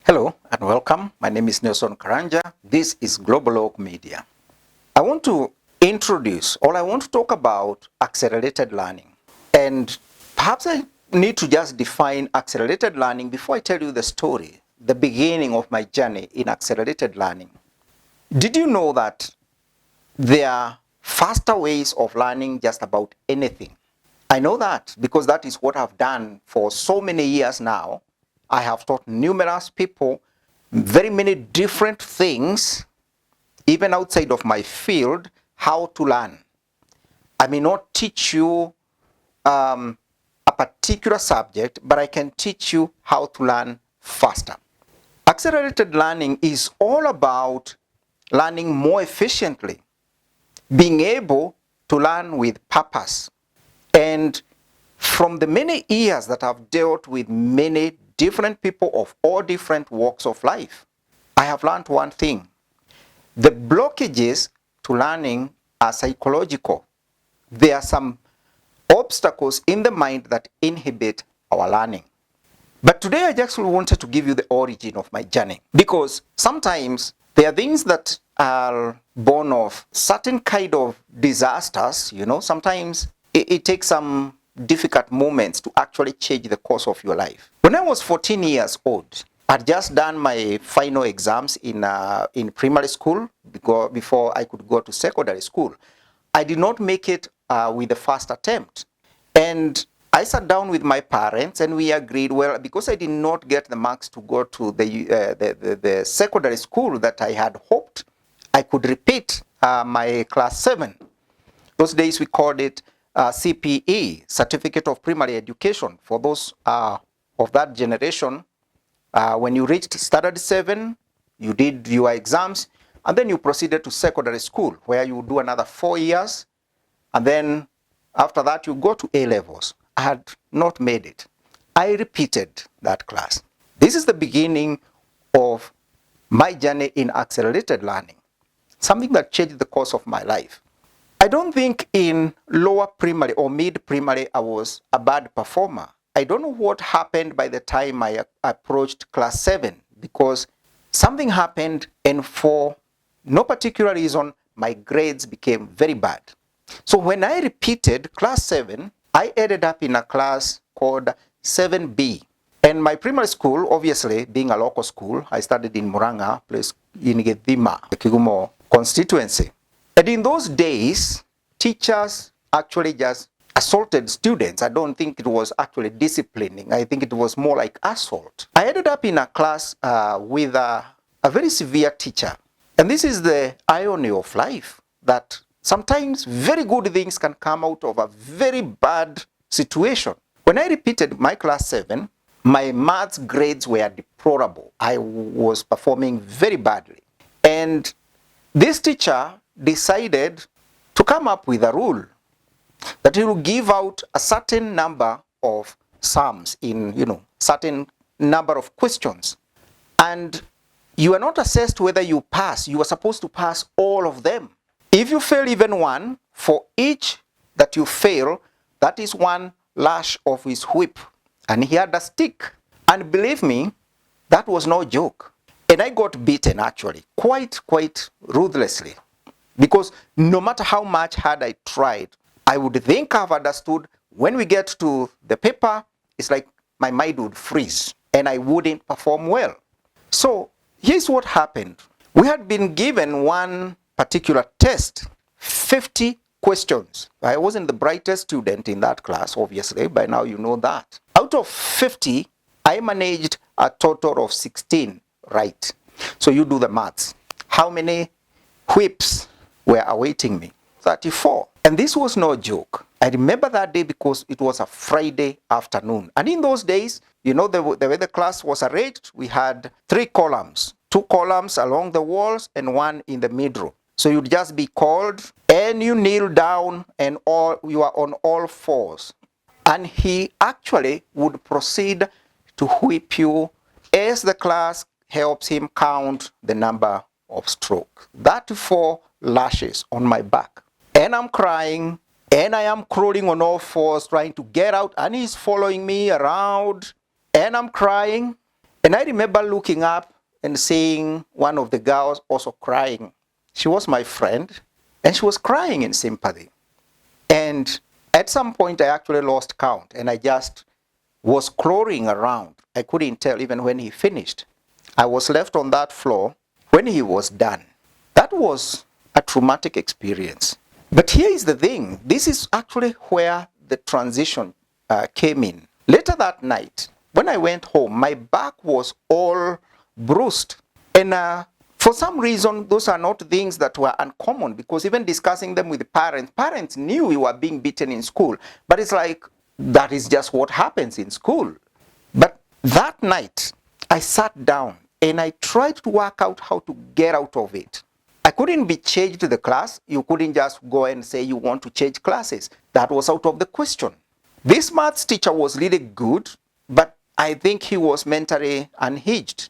Hello and welcome. My name is Nelson Karanja. This is Global Oak Media. I want to introduce, or I want to talk about accelerated learning. And perhaps I need to just define accelerated learning before I tell you the story, the beginning of my journey in accelerated learning. Did you know that there are faster ways of learning just about anything? I know that because that is what I've done for so many years now. I have taught numerous people very many different things, even outside of my field, how to learn. I may not teach you a particular subject, but I can teach you how to learn faster. Accelerated learning is all about learning more efficiently, being able to learn with purpose. And from the many years that I've dealt with many different people of all different walks of life, I have learned one thing. The blockages to learning are psychological. There are some obstacles in the mind that inhibit our learning. But today I just wanted to give you the origin of my journey, because sometimes there are things that are born of certain kind of disasters. Sometimes it takes some difficult moments to actually change the course of your life. When I was 14 years old, I'd just done my final exams in primary school before I could go to secondary school. I did not make it with the first attempt. And I sat down with my parents and we agreed, well, because I did not get the marks to go to the secondary school that I had hoped, I could repeat my class 7. Those days we called it CPE, Certificate of Primary Education. For those of that generation, when you reached standard 7, you did your exams, and then you proceeded to secondary school, where you do another 4 years, and then after that you go to A-levels. I had not made it. I repeated that class. This is the beginning of my journey in accelerated learning, something that changed the course of my life. I don't think in lower primary or mid-primary I was a bad performer. I don't know what happened by the time I approached class 7, because something happened and for no particular reason, my grades became very bad. So when I repeated class 7, I ended up in a class called 7B. And my primary school, obviously being a local school, I studied in Muranga, place in Gethima, Kigumo constituency. And in those days, teachers actually just assaulted students. I don't think it was actually disciplining. I think it was more like assault. I ended up in a class with a very severe teacher. And this is the irony of life, that sometimes very good things can come out of a very bad situation. When I repeated my class 7, my maths grades were deplorable. I was performing very badly. And this teacher decided to come up with a rule that he will give out a certain number of sums in, certain number of questions. And you are not assessed whether you pass. You are supposed to pass all of them. If you fail even one, for each that you fail, that is one lash of his whip. And he had a stick. And believe me, that was no joke. And I got beaten actually, quite ruthlessly. Because no matter how much hard I tried, I would think I've understood. When we get to the paper, it's like my mind would freeze and I wouldn't perform well. So here's what happened. We had been given one particular test, 50 questions. I wasn't the brightest student in that class, obviously. By now you know that. Out of 50, I managed a total of 16 right. So you do the maths. How many whips were awaiting me? 34. And this was no joke. I remember that day because it was a Friday afternoon. And in those days, the way the class was arranged, we had 3 columns. 2 columns along the walls and 1 in the middle. So you'd just be called and you kneel down and you are on all fours. And he actually would proceed to whip you as the class helps him count the number of strokes. 34 lashes on my back. And I'm crying and I am crawling on all fours trying to get out, and he's following me around and I'm crying. And I remember looking up and seeing one of the girls also crying. She was my friend, and she was crying in sympathy. And at some point, I actually lost count, and I just was crawling around. I couldn't tell even when he finished. I was left on that floor when he was done. That was a traumatic experience. But here is the thing. This is actually where the transition came in. Later that night, when I went home, my back was all bruised. And for some reason, those are not things that were uncommon, because even discussing them with the parents knew we were being beaten in school. But it's like, that is just what happens in school. But that night, I sat down and I tried to work out how to get out of it. I couldn't be changed to the class. You couldn't just go and say you want to change classes. That was out of the question. This maths teacher was really good, but I think he was mentally unhinged,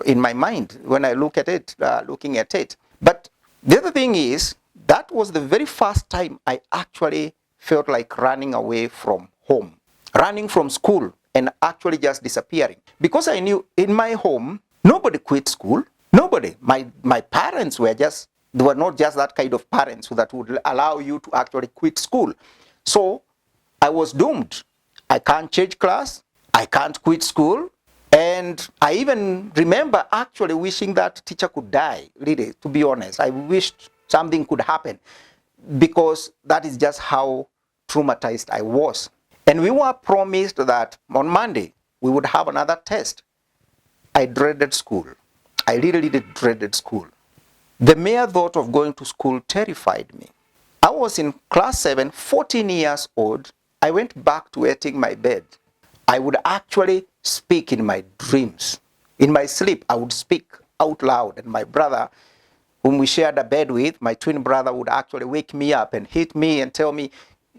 in my mind, when I look at it, looking at it. But the other thing is, that was the very first time I actually felt like running away from home, running from school, and actually just disappearing. Because I knew in my home, nobody quit school. Nobody. My parents were they were not just that kind of parents that would allow you to actually quit school. So I was doomed. I can't change class. I can't quit school. And I even remember actually wishing that teacher could die, really, to be honest. I wished something could happen, because that is just how traumatized I was. And we were promised that on Monday we would have another test. I dreaded school. I really dreaded school. The mere thought of going to school terrified me. I was in class 7, 14 years old. I went back to wetting my bed. I would actually speak in my dreams. In my sleep, I would speak out loud. And my brother, whom we shared a bed with, my twin brother, would actually wake me up and hit me and tell me,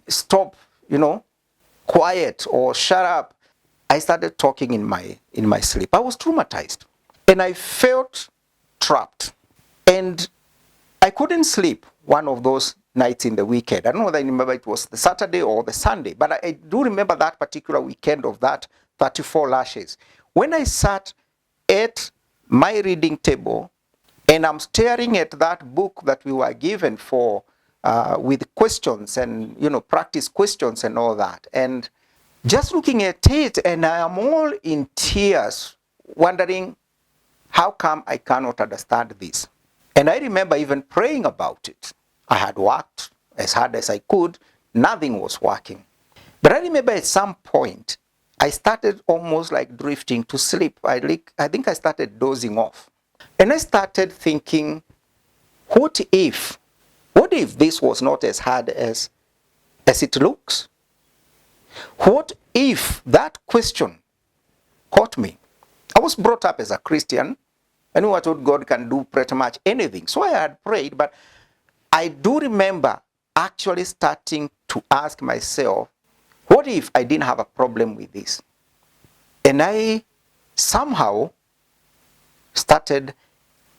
stop, quiet, or shut up. I started talking in my sleep. I was traumatized. And I felt trapped. And I couldn't sleep one of those nights in the weekend. I don't know whether I remember it was the Saturday or the Sunday, but I do remember that particular weekend of that 34 lashes. When I sat at my reading table and I'm staring at that book that we were given for with questions and, practice questions and all that. And just looking at it, and I am all in tears, wondering, how come I cannot understand this? And I remember even praying about it. I had worked as hard as I could. Nothing was working. But I remember at some point, I started almost like drifting to sleep. I think I started dozing off. And I started thinking, what if this was not as hard as it looks? What if that question caught me? I was brought up as a Christian. I knew I thought God can do pretty much anything. So I had prayed, but I do remember actually starting to ask myself, what if I didn't have a problem with this? And I somehow started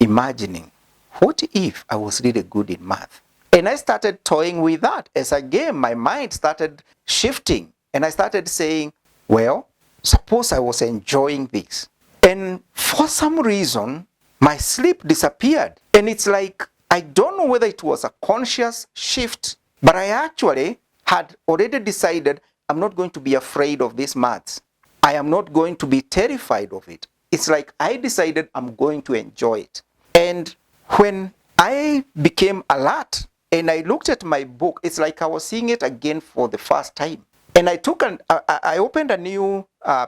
imagining, what if I was really good in math? And I started toying with that. As again, my mind started shifting. And I started saying, well, suppose I was enjoying this. And for some reason, my sleep disappeared. And it's like, I don't know whether it was a conscious shift, but I actually had already decided I'm not going to be afraid of this maths. I am not going to be terrified of it. It's like I decided I'm going to enjoy it. And when I became alert and I looked at my book, it's like I was seeing it again for the first time. And I opened a new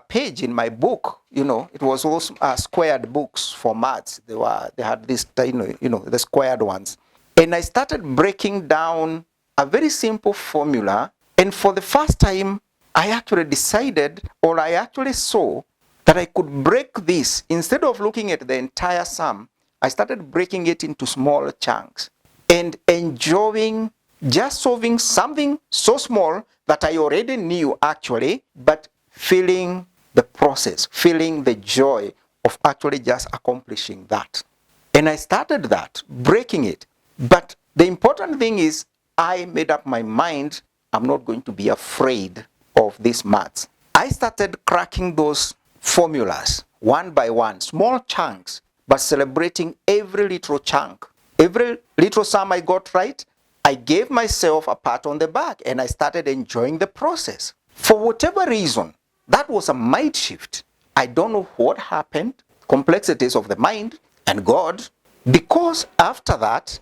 page in my book. It was all squared books for maths. They had this, the squared ones. And I started breaking down a very simple formula. And for the first time, I actually decided, or I actually saw that I could break this. Instead of looking at the entire sum, I started breaking it into small chunks and enjoying just solving something so small that I already knew actually, but feeling the process, feeling the joy of actually just accomplishing that. And I started that, breaking it. But the important thing is I made up my mind, I'm not going to be afraid of this maths. I started cracking those formulas one by one, small chunks, but celebrating every little chunk. Every little sum I got right, I gave myself a pat on the back and I started enjoying the process. For whatever reason, that was a mind shift. I don't know what happened, complexities of the mind and God, because after that,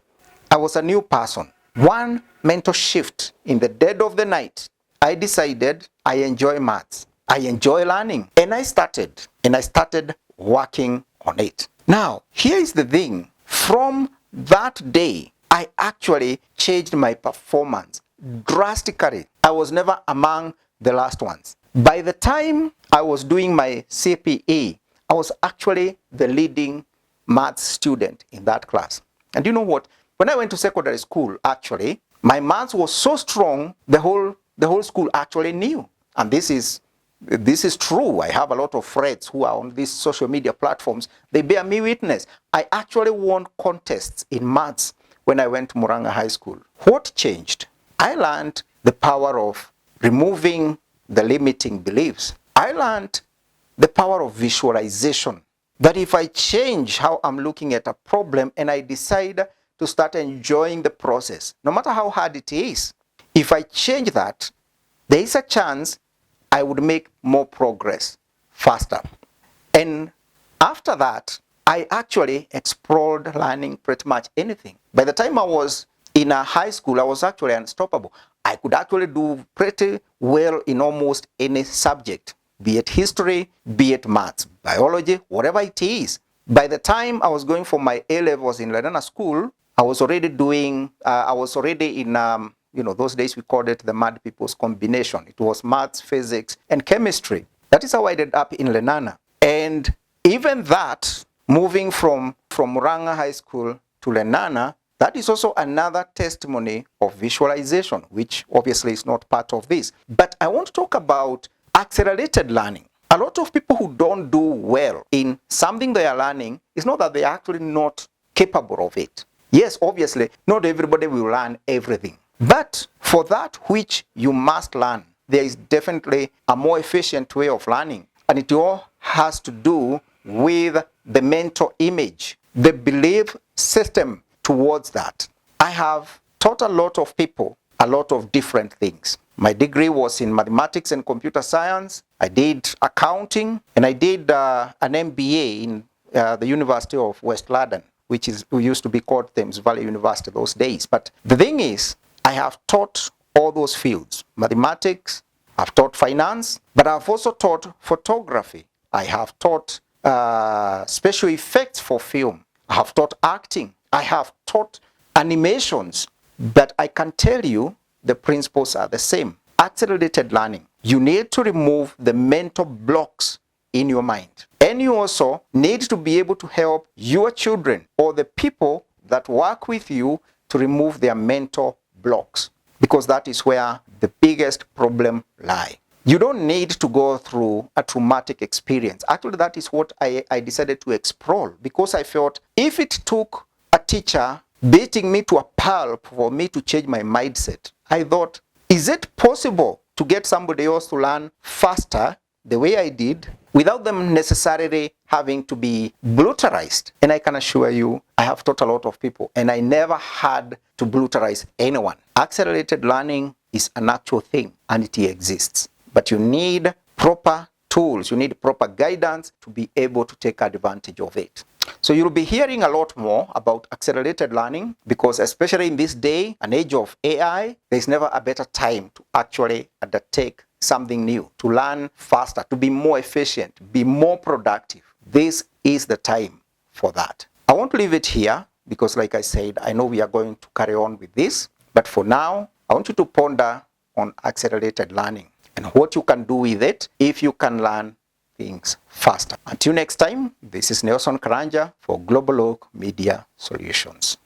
I was a new person. One mental shift in the dead of the night, I decided I enjoy maths. I enjoy learning. And I started working on it. Now, here is the thing. From that day, I actually changed my performance drastically. I was never among the last ones. By the time I was doing my CPE, I was actually the leading maths student in that class. And you know what? When I went to secondary school, actually, my maths was so strong, the whole school actually knew. And this is true. I have a lot of friends who are on these social media platforms. They bear me witness. I actually won contests in maths when I went to Muranga High School. What changed? I learned the power of removing the limiting beliefs. I learned the power of visualization. That if I change how I'm looking at a problem and I decide to start enjoying the process, no matter how hard it is, if I change that, there is a chance I would make more progress faster. And after that, I actually explored learning pretty much anything. By the time I was in a high school, I was actually unstoppable. I could actually do pretty well in almost any subject, be it history, be it maths, biology, whatever it is. By the time I was going for my A-levels in Lenana School, I was already in those days we called it the Mad People's Combination. It was maths, physics, and chemistry. That is how I ended up in Lenana. And even that, moving from Muranga High School to Lenana, that is also another testimony of visualization, which obviously is not part of this. But I want to talk about accelerated learning. A lot of people who don't do well in something they are learning, it's not that they are actually not capable of it. Yes, obviously, not everybody will learn everything. But for that which you must learn, there is definitely a more efficient way of learning. And it all has to do with the mental image, the belief system towards that. I have taught a lot of people a lot of different things. My degree was in mathematics and computer science. I did accounting, and I did an MBA in the University of West London, which used to be called Thames Valley University those days. But the thing is, I have taught all those fields. Mathematics, I've taught finance, but I've also taught photography. I have taught special effects for film. I have taught acting. I have taught animations. But I can tell you the principles are the same. Accelerated learning. You need to remove the mental blocks in your mind. And you also need to be able to help your children or the people that work with you to remove their mental blocks, because that is where the biggest problem lies. You don't need to go through a traumatic experience. Actually, that is what I decided to explore, because I felt if it took a teacher beating me to a pulp for me to change my mindset, I thought, is it possible to get somebody else to learn faster the way I did without them necessarily having to be brutalized? And I can assure you, I have taught a lot of people and I never had to brutalize anyone. Accelerated learning is an actual thing and it exists. But you need proper tools, you need proper guidance to be able to take advantage of it. So you'll be hearing a lot more about accelerated learning, because especially in this day, an age of AI, there's never a better time to actually undertake something new, to learn faster, to be more efficient, be more productive. This is the time for that. I want to leave it here because, like I said, I know we are going to carry on with this. But for now, I want you to ponder on accelerated learning and what you can do with it if you can learn things faster. Until next time, this is Nelson Karanja for Global Oak Media Solutions.